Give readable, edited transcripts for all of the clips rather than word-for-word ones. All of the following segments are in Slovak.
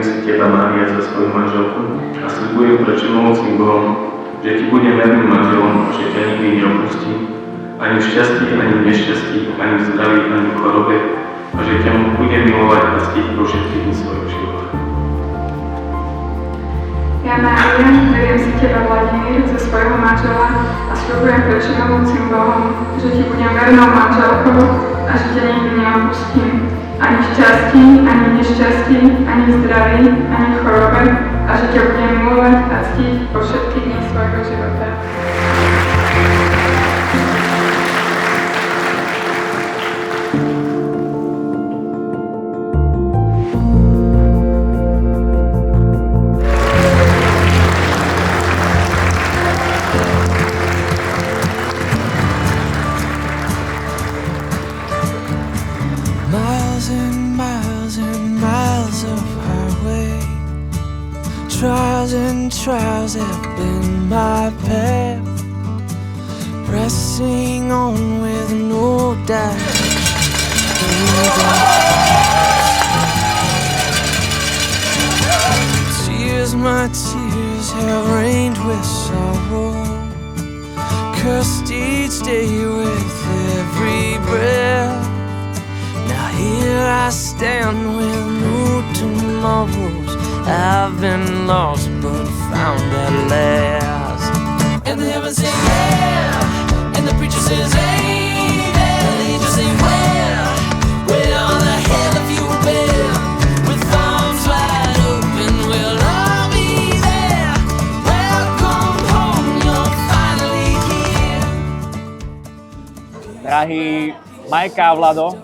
Beriem si teba, Mária, za svoju manželku a sľubujem pred všemohúcim Bohom, že ti budem verným manželom, že ťa nikdy neopustím, ani v šťastí, ani v nešťastí, ani v zdraví, ani v chorobe, a že ťa budem milovať a ctiť po všetky dni svojho života. Ja, Mária, beriem si teba, Vladimír, za svojho manžela a sľubujem pred všemohúcim Bohom, že ti budem vernou manželkou a že ťa nikdy neopustím, ani v šťastí, ani v nešťastí, ani v zdraví, ani v chorobe, a že ťa budem milovať a ctiť po všetky dni svojho života. Trials have been my path, pressing on with no direction. Tears, my tears have rained with sorrow, cursed each day with every breath. Now here I stand with new tomorrows. I've been lost but found at last. And the heavens say yeah, and the preacher says amen. And the angels say where all the hell have you been? With arms wide open, we'll all be there. Welcome home, you're finally here. Drahí Majka a Vlado,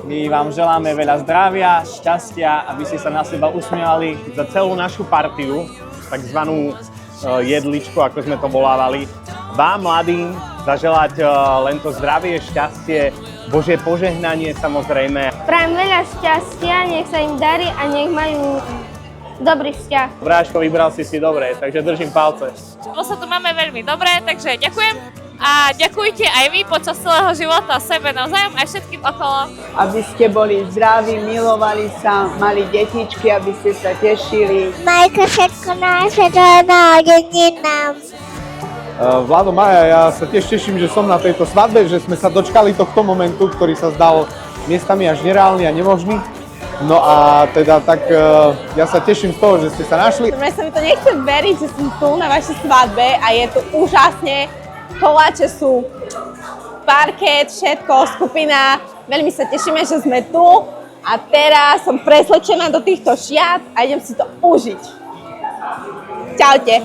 my vám želáme veľa zdravia, šťastia, aby ste sa na seba usmievali za celú našu partiu, takzvanú jedličku, ako sme to volávali. Vám, mladým, zaželať len to zdravie, šťastie, Božie požehnanie samozrejme. Prajem veľa šťastia, nech sa im darí a nech majú dobrý vzťah. Bráško, vybral si dobre, takže držím palce. Sa tu máme veľmi dobre, takže ďakujem. A ďakujte aj vy počas celého života sebe navzájom aj všetkým okolo. Aby ste boli zdraví, milovali sa, mali detičky, aby ste sa tešili. Majka, všetko naše narodeninám. Vlado, Maja, ja sa tiež teším, že som na tejto svadbe, že sme sa dočkali tohto momentu, ktorý sa zdal miestami až nereálny a nemožný. No a teda tak ja sa teším z toho, že ste sa našli. Mne sa mi to nechce veriť, že som tu na vašej svadbe a je to úžasne. Koláče sú, parket, všetko, skupina. Veľmi sa tešíme, že sme tu a teraz som preslečená do týchto šiat a idem si to užiť. Čaute.